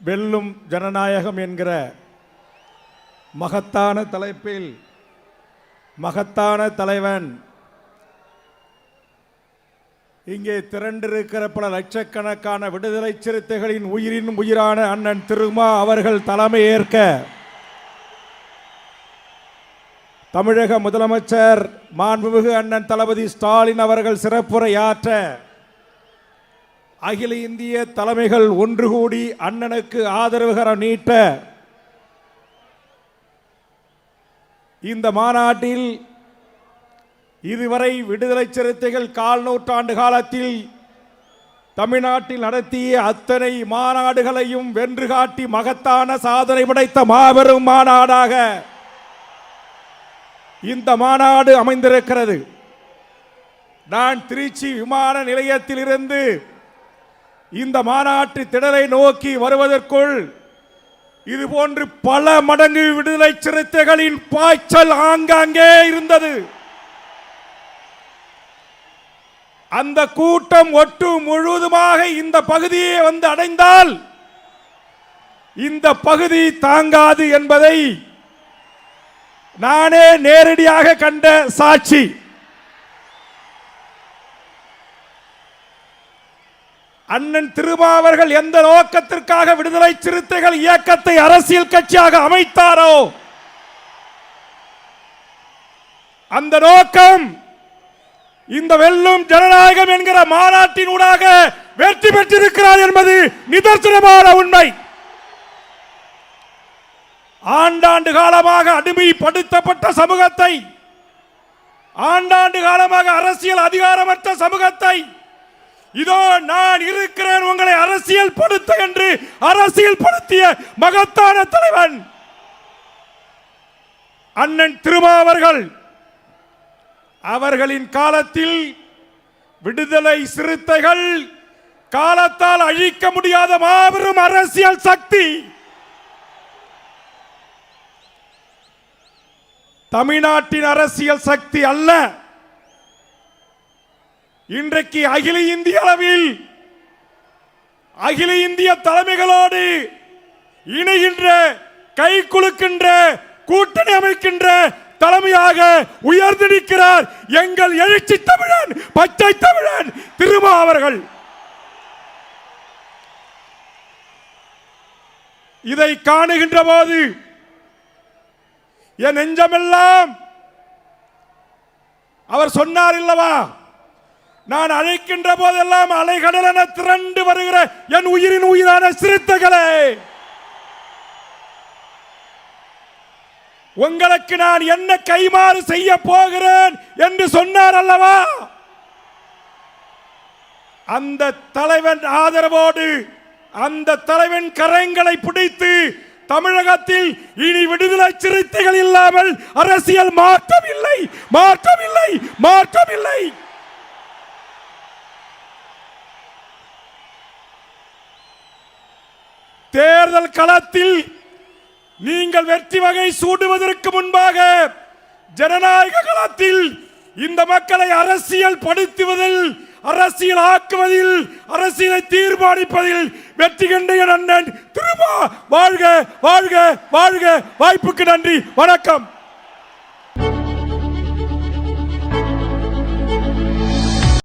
வெல்லும் ஜனநாயகம் என்கிற மகத்தான தலைப்பில் மகத்தான தலைவன் இங்கே திரண்டிருக்கிற பல லட்சக்கணக்கான விடுதலை சிறுத்தைகளின் உயிரின் உயிரான அண்ணன் திருமா அவர்கள் தலைமை ஏற்க தமிழக முதலமைச்சர் மாண்புமிகு அண்ணன் தளபதி ஸ்டாலின் அவர்கள் சிறப்புரையாற்ற அகில இந்திய தலைமைகள் ஒன்று கூடி அண்ணனுக்கு ஆதரவுகரம் நீட்ட இந்த மாநாட்டில் இதுவரை விடுதலை சிறுத்தைகள் கால் நூற்றாண்டு காலத்தில் தமிழ்நாட்டில் நடத்திய அத்தனை மாநாடுகளையும் வென்று காட்டி மகத்தான சாதனை படைத்த மாபெரும் மாநாடாக இந்த மாநாடு அமைந்திருக்கிறது. நான் திருச்சி விமான நிலையத்திலிருந்து இந்த மாநாட்டு திடலை நோக்கி வருவதற்குள் இதுபோன்று பல மடங்கு விடுதலை சிறுத்தைகளின் பாய்ச்சல் ஆங்காங்கே இருந்தது. அந்த கூட்டம் ஒட்டு முழுவதுமாக இந்த பகுதியை வந்து அடைந்தால் இந்த பகுதி தாங்காது என்பதை நானே நேரடியாக கண்ட சாட்சி. அண்ணன் திருமா அவர்கள் எந்த நோக்கத்திற்காக விடுதலை சிறுத்தைகள் இயக்கத்தை அரசியல் கட்சியாக அமைத்தாரோ அந்த நோக்கம் இந்த வெல்லும் ஜனநாயகம் என்கிற மாநாட்டின் ஊடாக வெற்றி பெற்றிருக்கிறார் என்பது நிதர்சனமான உண்மை. ஆண்டாண்டு காலமாக அடிமைப்படுத்தப்பட்ட சமூகத்தை, ஆண்டாண்டு காலமாக அரசியல் அதிகாரமற்ற சமூகத்தை இதோ நான் இருக்கிறேன் உங்களை அரசியல் படுத்த என்று அரசியல் படுத்திய மகத்தான தலைவன் அண்ணன் திருமா அவர்கள். அவர்களின் காலத்தில் விடுதலை சிறுத்தைகள் காலத்தால் அழிக்க முடியாத மாபெரும் அரசியல் சக்தி. தமிழ்நாட்டின் அரசியல் சக்தி அல்ல, இன்றைக்கு அகில இந்திய அளவில் அகில இந்திய தலைமைகளோடு இணைகின்ற, கை குலுக்கின்ற, கூட்டணி அமைக்கின்ற தலைமையாக உயர்ந்திருக்கிறார் எங்கள் எழுச்சி தமிழன், பச்சை தமிழன் திருமா அவர்கள். இதை காணுகின்ற போது என் நெஞ்சமெல்லாம், அவர் சொன்னார் இல்லவா, நான் அழைக்கின்ற போதெல்லாம் அலைகடல் என திரண்டு வருகிற என் உயிரின் உயிரான சிறுத்தைகளே, உங்களுக்கு நான் என்ன கைமாறு செய்ய போகிறேன் என்று சொன்னார் அல்லவா. அந்த தலைவன் ஆதரவோடு, அந்த தலைவன் கரங்களை பிடித்து தமிழகத்தில் இனி விடுதலை சிறுத்தைகள் இல்லாமல் அரசியல் மாற்றம் இல்லை, மாற்றம் இல்லை, மாற்றம் இல்லை. தேர்தல் களத்தில் நீங்கள் வெற்றி வகை சூடுவதற்கு முன்பாக ஜனநாயக களத்தில் இந்த மக்களை அரசியல் படுத்துவதில், அரசியல் ஆக்குவதில், அரசியலை தீர்மானிப்பதில் வெற்றி கண்ட அண்ணன் திருமா வாழ்க வாழ்க வாழ்க. வாய்ப்புக்கு நன்றி, வணக்கம்.